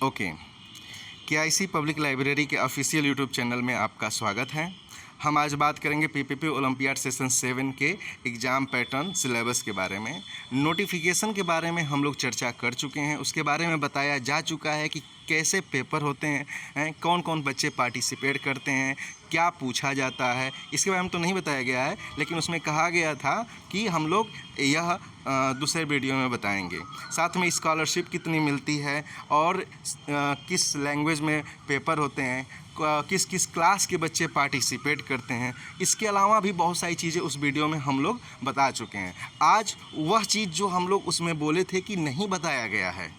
Okay, KIC public library के official YouTube channel में आपका स्वागत है। हम आज बात करेंगे पीपीपी ओलंपियाड सेशन 7 के एग्ज़ाम पैटर्न सिलेबस के बारे में। नोटिफिकेशन के बारे में हम लोग चर्चा कर चुके हैं, उसके बारे में बताया जा चुका है कि कैसे पेपर होते हैं, कौन कौन बच्चे पार्टिसिपेट करते हैं, क्या पूछा जाता है, इसके बारे में तो नहीं बताया गया है, लेकिन उसमें कहा गया था कि हम लोग यह दूसरे वीडियो में बताएंगे। साथ में स्कॉलरशिप कितनी मिलती है और किस लैंग्वेज में पेपर होते हैं, किस किस क्लास के बच्चे पार्टिसिपेट करते हैं, इसके अलावा भी बहुत सारी चीज़ें उस वीडियो में हम लोग बता चुके हैं। आज वह चीज़ जो हम लोग उसमें बोले थे कि नहीं बताया गया है,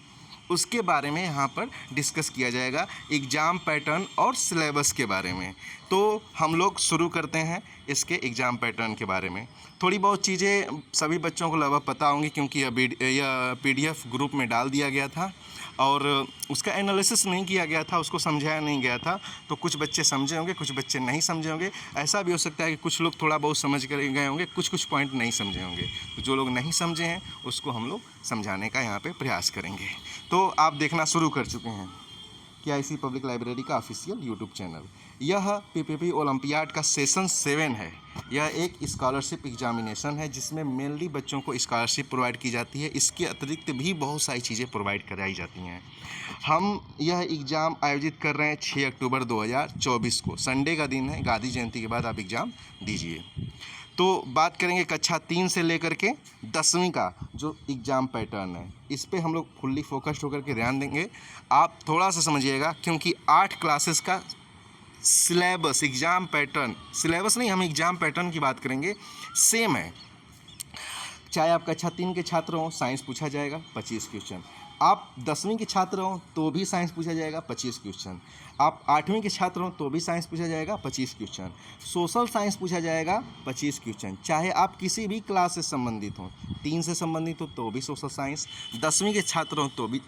उसके बारे में यहाँ पर डिस्कस किया जाएगा, एग्ज़ाम पैटर्न और सिलेबस के बारे में। तो हम लोग शुरू करते हैं इसके एग्ज़ाम पैटर्न के बारे में। थोड़ी बहुत चीज़ें सभी बच्चों को लगभग पता होंगी क्योंकि यह पीडीएफ ग्रुप में डाल दिया गया था और उसका एनालिसिस नहीं किया गया था, उसको समझाया नहीं गया था। तो कुछ बच्चे समझे होंगे, कुछ बच्चे नहीं समझे होंगे। ऐसा भी हो सकता है कि कुछ लोग थोड़ा बहुत समझ कर गए होंगे, कुछ पॉइंट नहीं समझे होंगे। तो जो लोग नहीं समझे हैं उसको हम लोग समझाने का यहाँ पे प्रयास करेंगे। तो आप देखना शुरू कर चुके हैं केआईसी पब्लिक लाइब्रेरी का ऑफिशियल यूट्यूब चैनल। यह पीपीपी ओलंपियाड का सेशन 7 है। यह एक स्कॉलरशिप एग्जामिनेशन है जिसमें मेनली बच्चों को स्कॉलरशिप प्रोवाइड की जाती है। इसके अतिरिक्त भी बहुत सारी चीज़ें प्रोवाइड कराई जाती हैं। हम यह एग्ज़ाम आयोजित कर रहे हैं 6 अक्टूबर 2024 को, संडे का दिन है। गांधी जयंती के बाद आप एग्ज़ाम दीजिए। तो बात करेंगे कक्षा 3 से लेकर के 10वीं का जो एग्ज़ाम पैटर्न है, इस पे हम लोग फुल्ली फोकस्ड होकर के ध्यान देंगे। आप थोड़ा सा समझिएगा क्योंकि 8 क्लासेस का सिलेबस, एग्ज़ाम पैटर्न, सिलेबस नहीं, हम एग्ज़ाम पैटर्न की बात करेंगे, सेम है। चाहे आप कक्षा 3 के छात्र हों, साइंस पूछा जाएगा 25 क्वेश्चन। आप 10वीं के छात्र हों तो भी साइंस पूछा जाएगा 25 क्वेश्चन। आप 8वीं के छात्र हों तो भी साइंस पूछा जाएगा 25 क्वेश्चन। सोशल साइंस पूछा जाएगा 25 क्वेश्चन। चाहे आप किसी भी क्लास से संबंधित हों, 3 से संबंधित हो तो भी सोशल साइंस, 10वीं के छात्र हों तो भी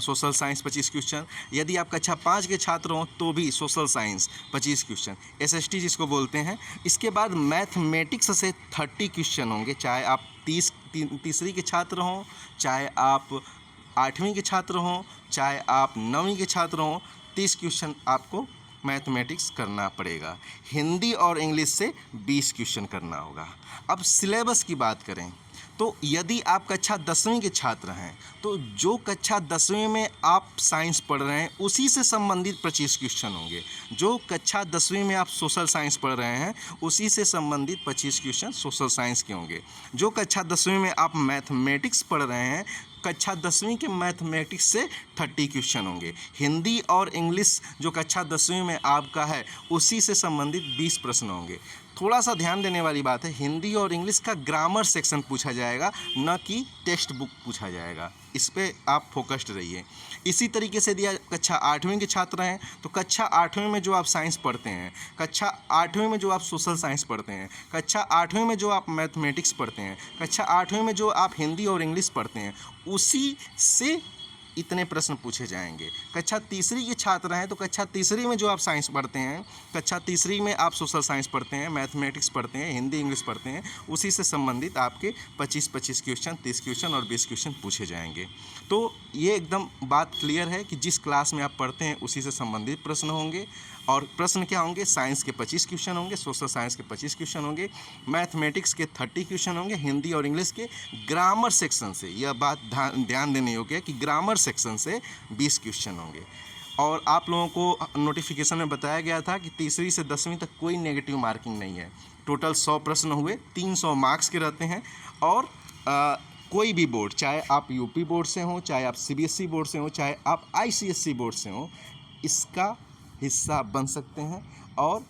सोशल साइंस 25 क्वेश्चन। यदि आप कक्षा 5 के छात्र हों तो भी सोशल साइंस 25 क्वेश्चन, एसएसटी जिसको बोलते हैं। इसके बाद मैथमेटिक्स से 30 क्वेश्चन होंगे। चाहे आप तीसरी के छात्र हों, चाहे आप 8वीं के छात्र हों, चाहे आप 9वीं के छात्र हों, 30 क्वेश्चन आपको मैथमेटिक्स करना पड़ेगा। हिंदी और इंग्लिश से 20 क्वेश्चन करना होगा। अब सिलेबस की बात करें तो यदि आप कक्षा 10वीं के छात्र हैं तो जो कक्षा 10वीं में आप साइंस पढ़ रहे हैं उसी से संबंधित 25 क्वेश्चन होंगे। जो कक्षा 10वीं में आप सोशल साइंस पढ़ रहे हैं उसी से संबंधित 25 क्वेश्चन सोशल साइंस के होंगे। जो कक्षा 10वीं में आप मैथमेटिक्स पढ़ रहे हैं, कक्षा 10वीं के मैथमेटिक्स से 30 क्वेश्चन होंगे। हिंदी और इंग्लिश जो कक्षा 10वीं में आपका है उसी से संबंधित 20 प्रश्न होंगे। थोड़ा सा ध्यान देने वाली बात है, हिंदी और इंग्लिश का ग्रामर सेक्शन पूछा जाएगा, न कि टेक्स्ट बुक पूछा जाएगा। इस पे आप फोकस्ड रहिए। इसी तरीके से दिया, कक्षा 8वीं के छात्र हैं तो कक्षा 8वीं में जो आप साइंस पढ़ते हैं, कक्षा 8वीं में जो आप सोशल साइंस पढ़ते हैं, कक्षा 8वीं में जो आप मैथमेटिक्स पढ़ते हैं, कक्षा 8वीं में जो आप हिंदी और इंग्लिश पढ़ते हैं, उसी से इतने प्रश्न पूछे जाएंगे। कक्षा तीसरी के छात्र हैं तो कक्षा तीसरी में जो आप साइंस पढ़ते हैं, कक्षा तीसरी में आप सोशल साइंस पढ़ते हैं, मैथमेटिक्स पढ़ते हैं, हिंदी इंग्लिश पढ़ते हैं, उसी से संबंधित आपके 25 क्वेश्चन, 30 क्वेश्चन और 20 क्वेश्चन पूछे जाएंगे। तो ये एकदम बात क्लियर है कि जिस क्लास में आप पढ़ते हैं उसी से संबंधित प्रश्न होंगे। और प्रश्न क्या होंगे? साइंस के 25 क्वेश्चन होंगे, सोशल साइंस के 25 क्वेश्चन होंगे, मैथमेटिक्स के 30 क्वेश्चन होंगे, हिंदी और इंग्लिश के ग्रामर सेक्शन से, यह बात ध्यान देने योग्य है कि ग्रामर सेक्शन से 20 क्वेश्चन होंगे। और आप लोगों को नोटिफिकेशन में बताया गया था कि तीसरी से 10वीं तक कोई नेगेटिव मार्किंग नहीं है। टोटल 100 प्रश्न हुए, 300 मार्क्स के रहते हैं। और कोई भी बोर्ड, चाहे आप यूपी बोर्ड से हों, चाहे आप सीबीएसई बोर्ड से हों, चाहे आप आईसीएसई बोर्ड से हों, इसका हिस्सा बन सकते हैं और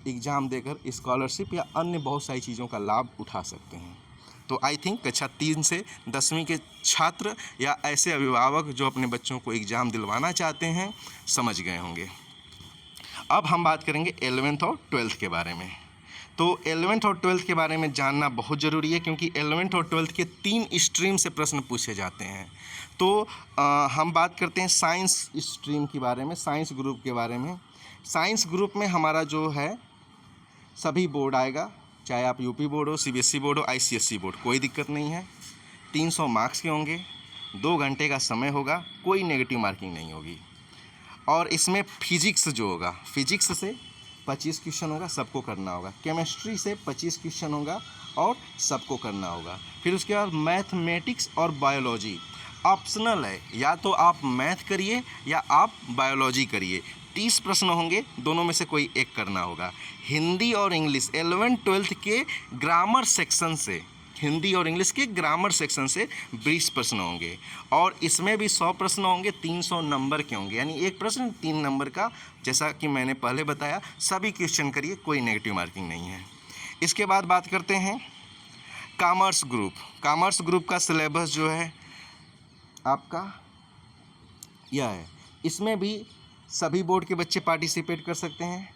एग्ज़ाम देकर स्कॉलरशिप या अन्य बहुत सारी चीज़ों का लाभ उठा सकते हैं। तो आई थिंक कक्षा 3 से 10वीं के छात्र या ऐसे अभिभावक जो अपने बच्चों को एग्ज़ाम दिलवाना चाहते हैं समझ गए होंगे। अब हम बात करेंगे 11th और 12th के बारे में। तो 11th और 12th के बारे में जानना बहुत ज़रूरी है क्योंकि 11th और 12th के 3 स्ट्रीम से प्रश्न पूछे जाते हैं। तो हम बात करते हैं साइंस स्ट्रीम के बारे में, साइंस ग्रुप के बारे में। साइंस ग्रुप में हमारा जो है सभी बोर्ड आएगा, चाहे आप यूपी बोर्ड हो, सीबीएसई बोर्ड हो, आईसीएसई बोर्ड, कोई दिक्कत नहीं है। 300 मार्क्स के होंगे 2 घंटे का समय होगा, कोई नेगेटिव मार्किंग नहीं होगी। और इसमें फिजिक्स जो होगा, फिजिक्स से 25 क्वेश्चन होगा, सबको करना होगा। केमिस्ट्री से 25 क्वेश्चन होगा और सबको करना होगा। फिर उसके बाद मैथमेटिक्स और बायोलॉजी ऑप्शनल है, या तो आप मैथ करिए या आप बायोलॉजी करिए। 30 प्रश्न होंगे, दोनों में से कोई एक करना होगा। हिंदी और इंग्लिश 11th-12th के ग्रामर सेक्शन से, हिंदी और इंग्लिश के ग्रामर सेक्शन से 20 प्रश्न होंगे और इसमें भी 100 प्रश्न होंगे, 300 नंबर के होंगे, यानी एक प्रश्न 3 नंबर का। जैसा कि मैंने पहले बताया, सभी क्वेश्चन करिए, कोई नेगेटिव मार्किंग नहीं है। इसके बाद बात करते हैं कॉमर्स ग्रुप। कॉमर्स ग्रुप का सिलेबस जो है आपका यह है। इसमें भी सभी बोर्ड के बच्चे पार्टिसिपेट कर सकते हैं।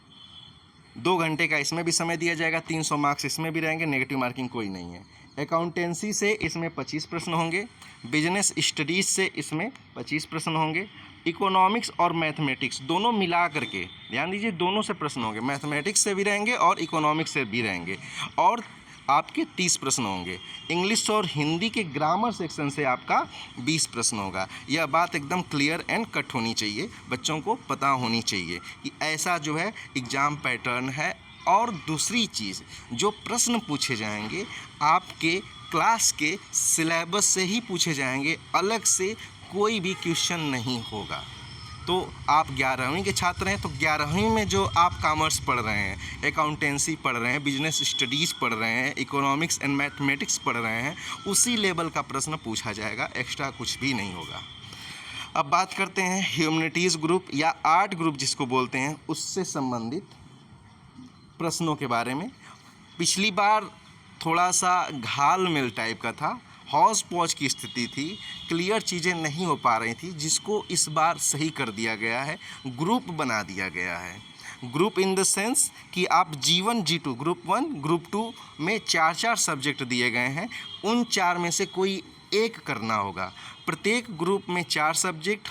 2 घंटे का इसमें भी समय दिया जाएगा, 300 मार्क्स इसमें भी रहेंगे, नेगेटिव मार्किंग कोई नहीं है। अकाउंटेंसी से इसमें 25 प्रश्न होंगे, बिजनेस स्टडीज़ से इसमें 25 प्रश्न होंगे, इकोनॉमिक्स और मैथमेटिक्स दोनों मिला करके, ध्यान दीजिए, दोनों से प्रश्न होंगे, मैथमेटिक्स से भी रहेंगे और इकोनॉमिक्स से भी रहेंगे, और आपके 30 प्रश्न होंगे। इंग्लिश और हिंदी के ग्रामर सेक्शन से आपका 20 प्रश्न होगा। यह बात एकदम क्लियर एंड कट होनी चाहिए, बच्चों को पता होनी चाहिए कि ऐसा जो है एग्ज़ाम पैटर्न है। और दूसरी चीज़, जो प्रश्न पूछे जाएंगे आपके क्लास के सिलेबस से ही पूछे जाएंगे, अलग से कोई भी क्वेश्चन नहीं होगा। तो आप 11वीं के छात्र हैं, तो 11वीं में जो आप कॉमर्स पढ़ रहे हैं, अकाउंटेंसी पढ़ रहे हैं, बिजनेस स्टडीज़ पढ़ रहे हैं, इकोनॉमिक्स एंड मैथमेटिक्स पढ़ रहे हैं, उसी लेवल का प्रश्न पूछा जाएगा, एक्स्ट्रा कुछ भी नहीं होगा। अब बात करते हैं ह्यूमैनिटीज़ ग्रुप या आर्ट ग्रुप जिसको बोलते हैं, उससे संबंधित प्रश्नों के बारे में। पिछली बार थोड़ा सा घाल-मेल टाइप का था, हौज पौज की स्थिति थी, क्लियर चीज़ें नहीं हो पा रही थी, जिसको इस बार सही कर दिया गया है, ग्रुप बना दिया गया है। ग्रुप इन द सेंस कि आप G1 G2 ग्रुप 1 ग्रुप 2 में 4-4 सब्जेक्ट दिए गए हैं, उन 4 में से कोई एक करना होगा। प्रत्येक ग्रुप में 4 सब्जेक्ट,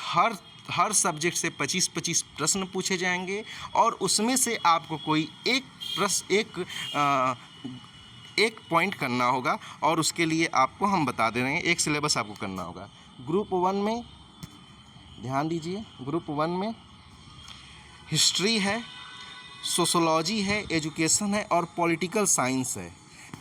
हर सब्जेक्ट से 25-25 प्रश्न पूछे जाएंगे और उसमें से आपको कोई एक प्रश्न एक पॉइंट करना होगा और उसके लिए आपको हम बता दे रहे हैं, एक सिलेबस आपको करना होगा। ग्रुप 1 में ध्यान दीजिए, ग्रुप 1 में हिस्ट्री है, सोशोलॉजी है, एजुकेशन है और पॉलिटिकल साइंस है।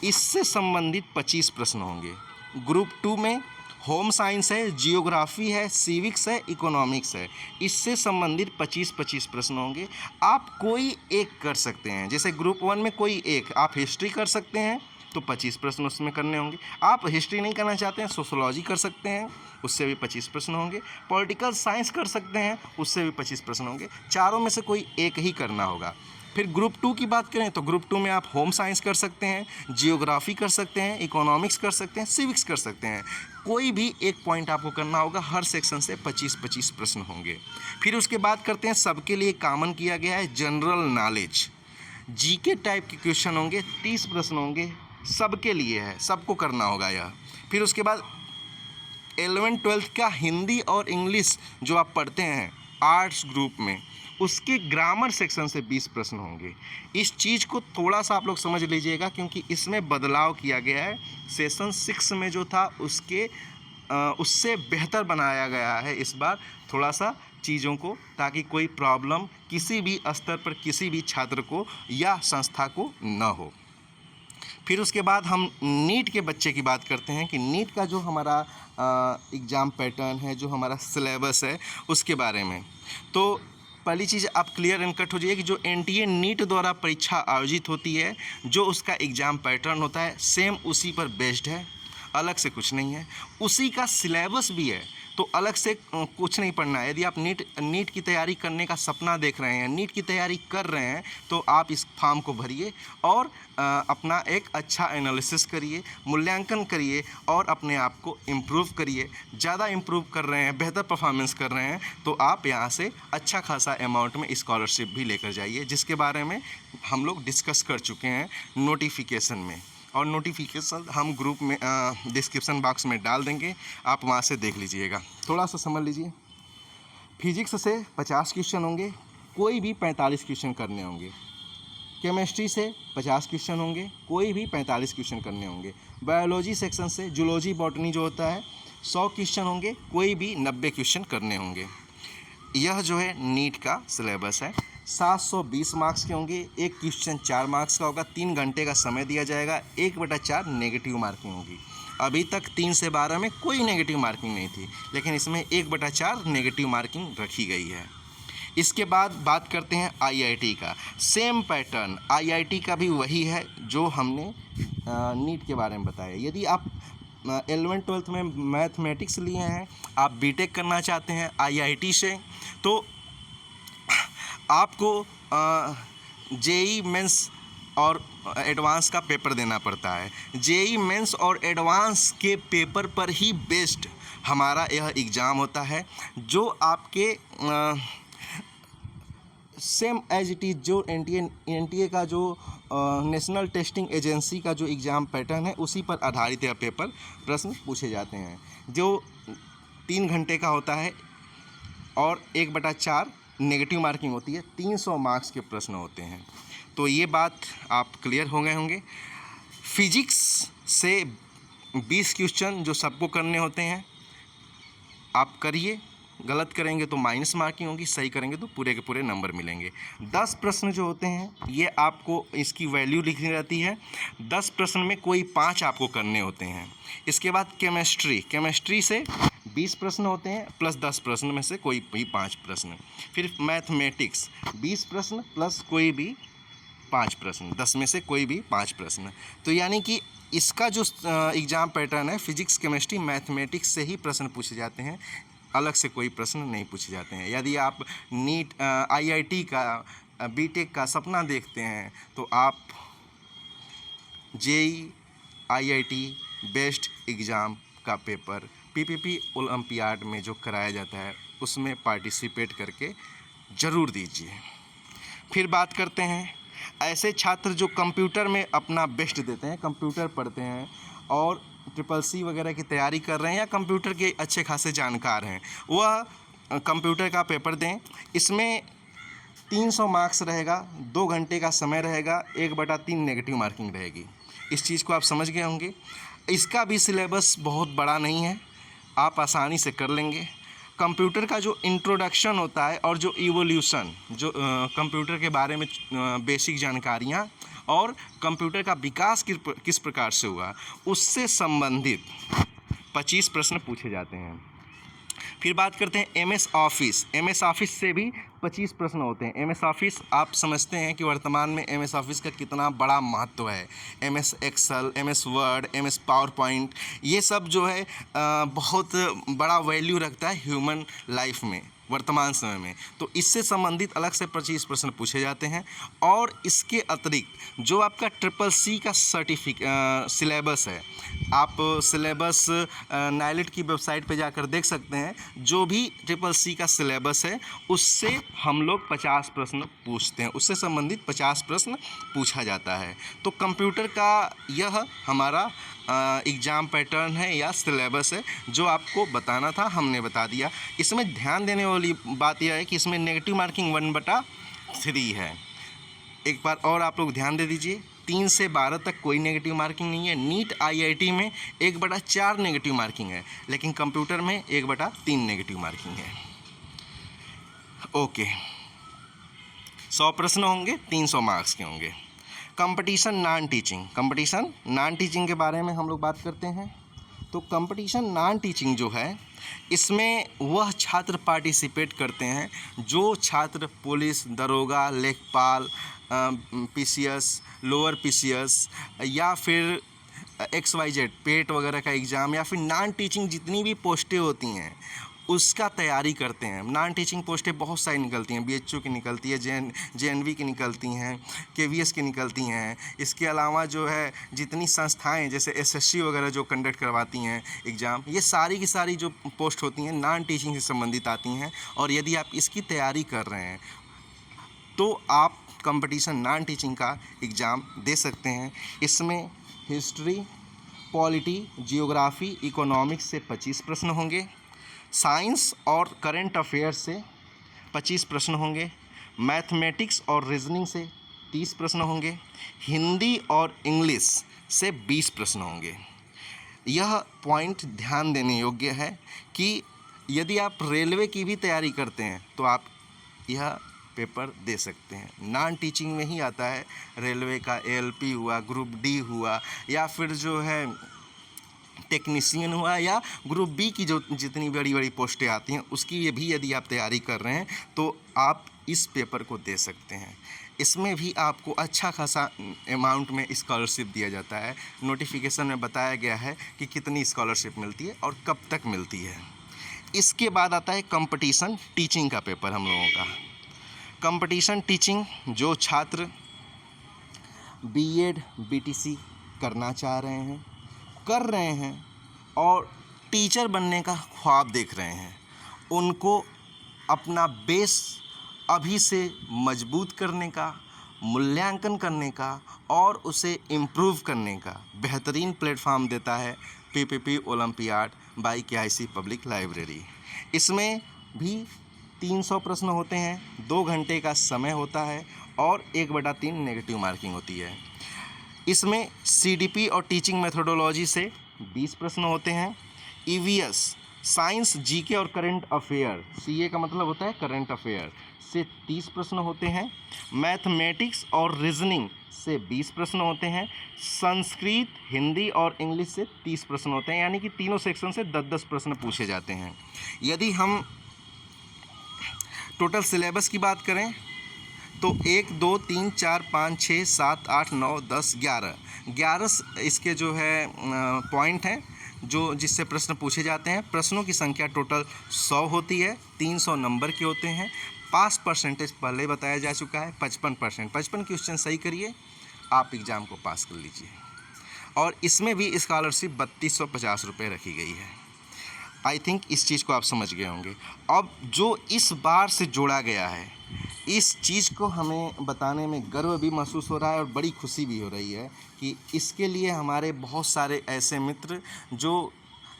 इससे संबंधित 25 प्रश्न होंगे। ग्रुप 2 में होम साइंस है, जियोग्राफी है, सिविक्स है, इकोनॉमिक्स है। इससे संबंधित 25-25 प्रश्न होंगे। आप कोई एक कर सकते हैं, जैसे ग्रुप 1 में कोई एक, आप हिस्ट्री कर सकते हैं तो 25 प्रश्न उसमें करने होंगे। आप हिस्ट्री नहीं करना चाहते हैं, सोशोलॉजी कर सकते हैं, उससे भी 25 प्रश्न होंगे। पॉलिटिकल साइंस कर सकते हैं, उससे भी 25 प्रश्न होंगे। चारों में से कोई एक ही करना होगा। फिर ग्रुप 2 की बात करें तो ग्रुप 2 में आप होम साइंस कर सकते हैं, जियोग्राफी कर सकते हैं, इकोनॉमिक्स कर सकते हैं, सिविक्स कर सकते हैं। कोई भी एक पॉइंट आपको करना होगा, हर सेक्शन से 25-25 प्रश्न होंगे। फिर उसके बाद करते हैं, सबके लिए कॉमन किया गया है जनरल नॉलेज, जीके टाइप के क्वेश्चन होंगे, 30 प्रश्न होंगे, सबके लिए है, सबको करना होगा यह। फिर उसके बाद 11th-12th का हिंदी और इंग्लिश जो आप पढ़ते हैं आर्ट्स ग्रुप में, उसके ग्रामर सेक्शन से 20 प्रश्न होंगे। इस चीज़ को थोड़ा सा आप लोग समझ लीजिएगा, क्योंकि इसमें बदलाव किया गया है। सेशन 6 में जो था उससे बेहतर बनाया गया है इस बार थोड़ा सा चीज़ों को, ताकि कोई प्रॉब्लम किसी भी स्तर पर किसी भी छात्र को या संस्था को न हो। फिर उसके बाद हम नीट के बच्चे की बात करते हैं कि नीट का जो हमारा एग्ज़ाम पैटर्न है, जो हमारा सिलेबस है, उसके बारे में। तो पहली चीज़ आप क्लियर एंड कट हो जाइए कि जो NTA नीट द्वारा परीक्षा आयोजित होती है, जो उसका एग्ज़ाम पैटर्न होता है, सेम उसी पर बेस्ड है, अलग से कुछ नहीं है। उसी का सिलेबस भी है, तो अलग से कुछ नहीं पढ़ना है। यदि आप नीट की तैयारी करने का सपना देख रहे हैं, नीट की तैयारी कर रहे हैं, तो आप इस फॉर्म को भरिए और अपना एक अच्छा एनालिसिस करिए, मूल्यांकन करिए और अपने आप को इम्प्रूव करिए। ज़्यादा इम्प्रूव कर रहे हैं, बेहतर परफॉर्मेंस कर रहे हैं, तो आप यहाँ से अच्छा खासा अमाउंट में स्कॉलरशिप भी लेकर जाइए, जिसके बारे में हम लोग डिस्कस कर चुके हैं नोटिफिकेशन में। और नोटिफिकेशन हम ग्रुप में डिस्क्रिप्शन बॉक्स में डाल देंगे, आप वहाँ से देख लीजिएगा। थोड़ा सा समझ लीजिए। फिजिक्स से 50 क्वेश्चन होंगे, कोई भी 45 क्वेश्चन करने होंगे। केमिस्ट्री से 50 क्वेश्चन होंगे, कोई भी 45 क्वेश्चन करने होंगे। बायोलॉजी सेक्शन से जूलॉजी बॉटनी जो होता है 100 क्वेश्चन होंगे, कोई भी 90 क्वेश्चन करने होंगे। यह जो है नीट का सिलेबस है। 720 मार्क्स के होंगे, एक क्वेश्चन 4 मार्क्स का होगा, 3 घंटे का समय दिया जाएगा, 1/4 नेगेटिव मार्किंग होगी। अभी तक 3 से 12 में कोई नेगेटिव मार्किंग नहीं थी, लेकिन इसमें 1/4 नेगेटिव मार्किंग रखी गई है। इसके बाद बात करते हैं आईआईटी का। सेम पैटर्न आईआईटी का भी वही है जो हमने नीट के बारे में बताया। यदि आप 11th-12th में मैथमेटिक्स लिए हैं, आप बीटेक करना चाहते हैं आईआईटी से, तो आपको जेई मेंस और एडवांस का पेपर देना पड़ता है। जेई मेंस और एडवांस के पेपर पर ही बेस्ड हमारा यह एग्ज़ाम होता है, जो आपके सेम एज इट इज़ जो एनटीए का जो नेशनल टेस्टिंग एजेंसी का जो एग्ज़ाम पैटर्न है, उसी पर आधारित यह पेपर प्रश्न पूछे जाते हैं, जो 3 घंटे का होता है और 1/4 नेगेटिव मार्किंग होती है। 300 मार्क्स के प्रश्न होते हैं। तो ये बात आप क्लियर हो गए होंगे। फिजिक्स से 20 क्वेश्चन जो सबको करने होते हैं, आप करिए। गलत करेंगे तो माइनस मार्किंग होगी, सही करेंगे तो पूरे के पूरे नंबर मिलेंगे। 10 प्रश्न जो होते हैं, ये आपको इसकी वैल्यू लिखनी रहती है। 10 प्रश्न में कोई 5 आपको करने होते हैं। इसके बाद केमिस्ट्री से 20 प्रश्न होते हैं, प्लस 10 प्रश्न में से कोई भी 5 प्रश्न। फिर मैथमेटिक्स 20 प्रश्न प्लस कोई भी 5 प्रश्न, 10 में से कोई भी 5 प्रश्न। तो यानी कि इसका जो एग्ज़ाम पैटर्न है, फिजिक्स केमिस्ट्री मैथमेटिक्स से ही प्रश्न पूछे जाते हैं, अलग से कोई प्रश्न नहीं पूछे जाते हैं। यदि आप नीट आईआईटी का बीटेक का सपना देखते हैं, तो आप जेई आईआईटी बेस्ड एग्ज़ाम का पेपर पीपीपी ओलंपियाड में जो कराया जाता है, उसमें पार्टिसिपेट करके ज़रूर दीजिए। फिर बात करते हैं ऐसे छात्र जो कंप्यूटर में अपना बेस्ट देते हैं, कंप्यूटर पढ़ते हैं और CCC वगैरह की तैयारी कर रहे हैं, या कंप्यूटर के अच्छे खासे जानकार हैं, वह कंप्यूटर का पेपर दें। इसमें 300 मार्क्स रहेगा, 2 घंटे का समय रहेगा, 1/3 नेगेटिव मार्किंग रहेगी। इस चीज़ को आप समझ गए होंगे। इसका भी सिलेबस बहुत बड़ा नहीं है, आप आसानी से कर लेंगे। कंप्यूटर का जो इंट्रोडक्शन होता है और जो इवोल्यूशन, जो कंप्यूटर के बारे में बेसिक जानकारियाँ और कंप्यूटर का विकास किस प्रकार से हुआ, उससे संबंधित 25 प्रश्न पूछे जाते हैं। फिर बात करते हैं एमएस ऑफिस से भी 25 प्रश्न होते हैं। एमएस ऑफिस आप समझते हैं कि वर्तमान में एमएस ऑफिस का कितना बड़ा महत्व है। MS Excel, MS Word, MS PowerPoint, ये सब जो है बहुत बड़ा वैल्यू रखता है ह्यूमन लाइफ में वर्तमान समय में। तो इससे संबंधित अलग से 25 प्रश्न पूछे जाते हैं। और इसके अतिरिक्त जो आपका CCC का सिलेबस है, आप सिलेबस नाइलेट की वेबसाइट पे जाकर देख सकते हैं। जो भी CCC का सिलेबस है, उससे हम लोग 50 प्रश्न पूछते हैं, उससे संबंधित 50 प्रश्न पूछा जाता है। तो कंप्यूटर का यह हमारा एग्ज़ाम पैटर्न है या सिलेबस है, जो आपको बताना था हमने बता दिया। इसमें ध्यान देने वाली बात यह है कि इसमें नेगेटिव मार्किंग 1/3 है। एक बार और आप लोग ध्यान दे दीजिए, 3 से 12 तक कोई नेगेटिव मार्किंग नहीं है। नीट आईआईटी में 1/4 नेगेटिव मार्किंग है, लेकिन कंप्यूटर में 1/3 नेगेटिव मार्किंग है। ओके, 100 प्रश्न होंगे, 300 मार्क्स के होंगे। कंपटीशन नॉन टीचिंग के बारे में हम लोग बात करते हैं। तो कंपटीशन नॉन टीचिंग जो है, इसमें वह छात्र पार्टिसिपेट करते हैं जो छात्र पुलिस, दरोगा, लेखपाल, पीसीएस, लोअर पीसीएस या फिर XYZ पेट वगैरह का एग्ज़ाम, या फिर नॉन टीचिंग जितनी भी पोस्टें होती हैं उसका तैयारी करते हैं। नॉन टीचिंग पोस्टें बहुत सारी निकलती हैं, BHU की निकलती है, JNV की निकलती हैं, KVS की निकलती हैं। इसके अलावा जो है जितनी संस्थाएं जैसे SSC वगैरह जो कंडक्ट करवाती हैं एग्ज़ाम, ये सारी की सारी जो पोस्ट होती हैं नॉन टीचिंग से संबंधित आती हैं। और यदि आप इसकी तैयारी कर रहे हैं तो आप कंपटीशन नॉन टीचिंग का एग्ज़ाम दे सकते हैं। इसमें हिस्ट्री, पॉलिटी, जियोग्राफी, इकोनॉमिक्स से 25 प्रश्न होंगे। साइंस और करंट अफेयर्स से 25 प्रश्न होंगे। मैथमेटिक्स और रीजनिंग से 30 प्रश्न होंगे। हिंदी और इंग्लिश से 20 प्रश्न होंगे। यह पॉइंट ध्यान देने योग्य है कि यदि आप रेलवे की भी तैयारी करते हैं तो आप यह पेपर दे सकते हैं। नॉन टीचिंग में ही आता है, रेलवे का एएलपी हुआ, ग्रुप डी हुआ, या फिर जो है टेक्नीशियन हुआ, या ग्रुप बी की जो जितनी बड़ी बड़ी पोस्टें आती हैं उसकी ये भी यदि आप तैयारी कर रहे हैं तो आप इस पेपर को दे सकते हैं। इसमें भी आपको अच्छा खासा अमाउंट में स्कॉलरशिप दिया जाता है। नोटिफिकेशन में बताया गया है कि कितनी स्कॉलरशिप मिलती है और कब तक मिलती है। इसके बाद आता है कंपटीशन टीचिंग का पेपर हम लोगों का। कंपटीशन ख्वाब जो छात्र बीएड बीटीसी करना चाह रहे हैं, कर रहे हैं और टीचर बनने का ख्वाब देख रहे हैं, उनको अपना बेस अभी से मजबूत करने का, मूल्यांकन करने का और उसे इम्प्रूव करने का बेहतरीन प्लेटफॉर्म देता है PPP olympiad by KIC public library. इसमें भी 300 प्रश्न होते हैं, 2 घंटे का समय होता है और 1/3 नेगेटिव मार्किंग होती है। इसमें सीडीपी और टीचिंग मेथोडोलॉजी से 20 प्रश्न होते हैं। ईवीएस साइंस, जीके और करंट अफेयर, सीए का मतलब होता है करंट अफेयर, से 30 प्रश्न होते हैं। मैथमेटिक्स और रीजनिंग से 20 प्रश्न होते हैं। संस्कृत, हिंदी और इंग्लिश से 30 प्रश्न होते हैं, यानी कि तीनों सेक्शन से 10-10 प्रश्न पूछे जाते हैं। यदि हम टोटल सिलेबस की बात करें तो 1 2 3 4 5 6 7 8 9 10 11 इसके जो है पॉइंट हैं जो जिससे प्रश्न पूछे जाते हैं। प्रश्नों की संख्या टोटल 100 होती है, 300 नंबर के होते हैं। पास परसेंटेज पहले बताया जा चुका है 55%। 55 क्वेश्चन सही करिए, आप एग्ज़ाम को पास कर लीजिए। और इसमें भी स्कॉलरशिप 3250 रुपये रखी गई है। आई थिंक इस चीज़ को आप समझ गए होंगे। अब जो इस बार से जोड़ा गया है, इस चीज़ को हमें बताने में गर्व भी महसूस हो रहा है और बड़ी खुशी भी हो रही है कि इसके लिए हमारे बहुत सारे ऐसे मित्र जो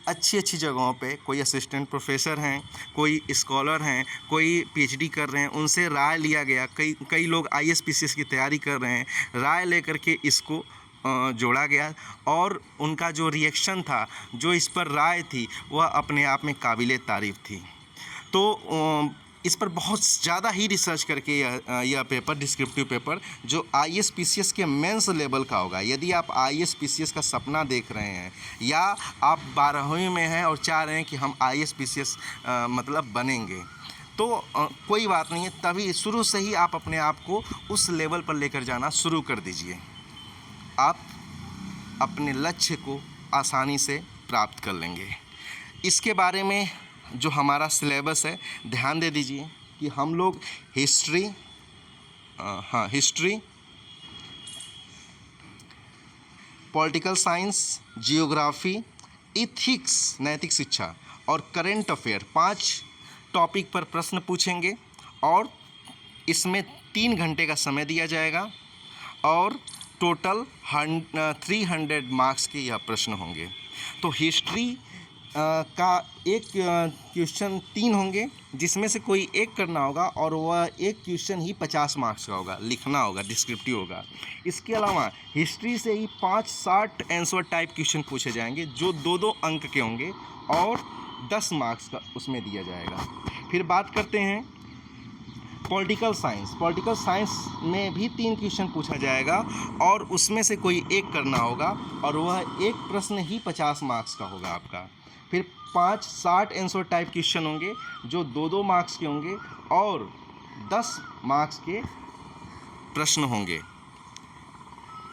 अच्छी अच्छी जगहों पे, कोई असिस्टेंट प्रोफेसर हैं, कोई स्कॉलर हैं, कोई पीएचडी कर रहे हैं, उनसे राय लिया गया। कई लोग आईएएस पीसीएस की तैयारी कर रहे हैं, राय लेकर के इसको जोड़ा गया और उनका जो रिएक्शन था, जो इस पर राय थी, वह अपने आप में काबिले तारीफ़ थी। तो इस पर बहुत ज़्यादा ही रिसर्च करके यह पेपर, डिस्क्रिप्टिव पेपर, जो आईएएस पीसीएस के मेंस लेवल का होगा। यदि आप आईएएस पीसीएस का सपना देख रहे हैं या आप 12वीं में हैं और चाह रहे हैं कि हम आईएएस पीसीएस मतलब बनेंगे, तो कोई बात नहीं है, तभी शुरू से ही आप अपने आप को उस लेवल पर लेकर जाना शुरू कर दीजिए। आप अपने लक्ष्य को आसानी से प्राप्त कर लेंगे। इसके बारे में जो हमारा सिलेबस है, ध्यान दे दीजिए कि हम लोग history, political science, geography, ethics नैतिक शिक्षा और करंट अफेयर 5 टॉपिक पर प्रश्न पूछेंगे और इसमें 3 घंटे का समय दिया जाएगा और टोटल 300 मार्क्स के यह प्रश्न होंगे। तो हिस्ट्री का एक क्वेश्चन 3 होंगे, जिसमें से कोई एक करना होगा और वह एक क्वेश्चन ही 50 मार्क्स का होगा, लिखना होगा, डिस्क्रिप्टिव होगा। इसके अलावा हिस्ट्री से ही 5-60 आंसर टाइप क्वेश्चन पूछे जाएंगे जो 2-2 अंक के होंगे और 10 मार्क्स का उसमें दिया जाएगा। फिर बात करते हैं पॉलिटिकल साइंस में भी 3 क्वेश्चन पूछा जाएगा और उसमें से कोई एक करना होगा और वह एक प्रश्न ही 50 मार्क्स का होगा आपका। फिर 5-60 आंसर टाइप क्वेश्चन होंगे जो 2-2 मार्क्स के होंगे और 10 मार्क्स के प्रश्न होंगे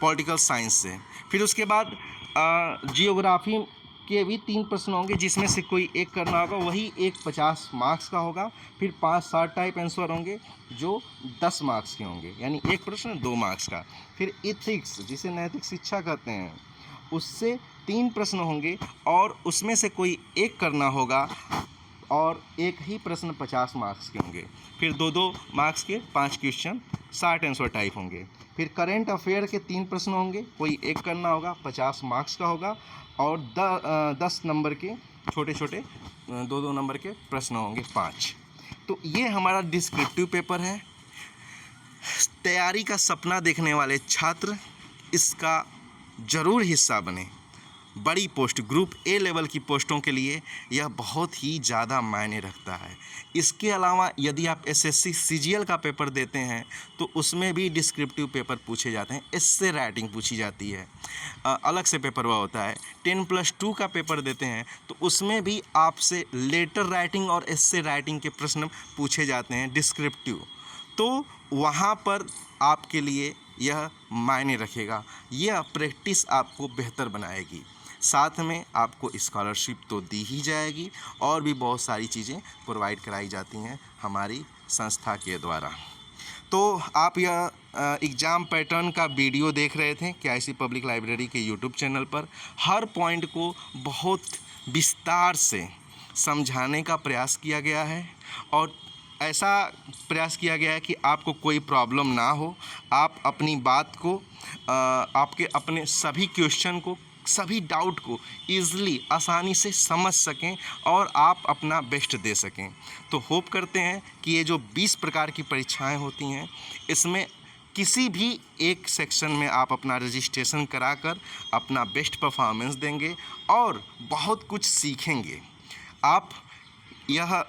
पॉलिटिकल साइंस से। फिर उसके बाद जियोग्राफी के भी 3 प्रश्न होंगे जिसमें से कोई एक करना होगा, वही एक 50 मार्क्स का होगा। फिर 5-60 टाइप आंसर होंगे जो 10 मार्क्स के होंगे, यानी एक प्रश्न 2 मार्क्स का। फिर इथिक्स, जिसे नैतिक शिक्षा कहते हैं, उससे 3 प्रश्न होंगे और उसमें से कोई एक करना होगा और एक ही प्रश्न 50 मार्क्स के होंगे। फिर 2-2 मार्क्स के 5 क्वेश्चन 60 आंसर टाइप होंगे। फिर करंट अफेयर के 3 प्रश्न होंगे, कोई एक करना होगा, 50 मार्क्स का होगा और 10 नंबर के छोटे छोटे 2-2 नंबर के प्रश्न होंगे 5। तो ये हमारा डिस्क्रिप्टिव पेपर है। तैयारी का सपना देखने वाले छात्र इसका ज़रूर हिस्सा बने बड़ी पोस्ट ग्रुप ए लेवल की पोस्टों के लिए यह बहुत ही ज़्यादा मायने रखता है। इसके अलावा यदि आप एसएससी सीजीएल का पेपर देते हैं तो उसमें भी डिस्क्रिप्टिव पेपर पूछे जाते हैं, एस्से राइटिंग पूछी जाती है, अलग से पेपर हुआ होता है। 10+2 का पेपर देते हैं तो उसमें भी आपसे लेटर राइटिंग और एस्से राइटिंग के प्रश्न पूछे जाते हैं डिस्क्रिप्टिव। तो वहाँ पर आपके लिए यह मायने रखेगा, यह प्रैक्टिस आपको बेहतर बनाएगी। साथ में आपको स्कॉलरशिप तो दी ही जाएगी और भी बहुत सारी चीज़ें प्रोवाइड कराई जाती हैं हमारी संस्था के द्वारा। तो आप यह एग्ज़ाम पैटर्न का वीडियो देख रहे थे केआईसी पब्लिक लाइब्रेरी के यूट्यूब चैनल पर। हर पॉइंट को बहुत विस्तार से समझाने का प्रयास किया गया है और ऐसा प्रयास किया गया है कि आपको कोई प्रॉब्लम ना हो, आप अपनी बात को आपके अपने सभी क्वेश्चन को, सभी डाउट को ईज़िली आसानी से समझ सकें और आप अपना बेस्ट दे सकें। तो होप करते हैं कि ये जो 20 प्रकार की परीक्षाएं होती हैं इसमें किसी भी एक सेक्शन में आप अपना रजिस्ट्रेशन कराकर अपना बेस्ट परफॉर्मेंस देंगे और बहुत कुछ सीखेंगे। आप यह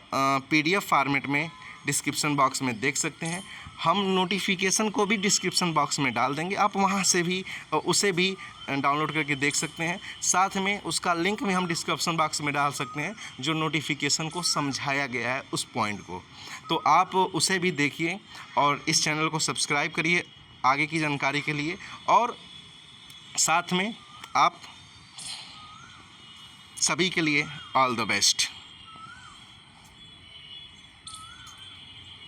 PDF फॉर्मेट में डिस्क्रिप्शन बॉक्स में देख सकते हैं। हम नोटिफिकेशन को भी डिस्क्रिप्शन बॉक्स में डाल देंगे, आप वहां से भी उसे भी डाउनलोड करके देख सकते हैं। साथ में उसका लिंक भी हम डिस्क्रिप्शन बॉक्स में डाल सकते हैं जो नोटिफिकेशन को समझाया गया है उस पॉइंट को। तो आप उसे भी देखिए और इस चैनल को सब्सक्राइब करिए आगे की जानकारी के लिए। और साथ में आप सभी के लिए ऑल द बेस्ट।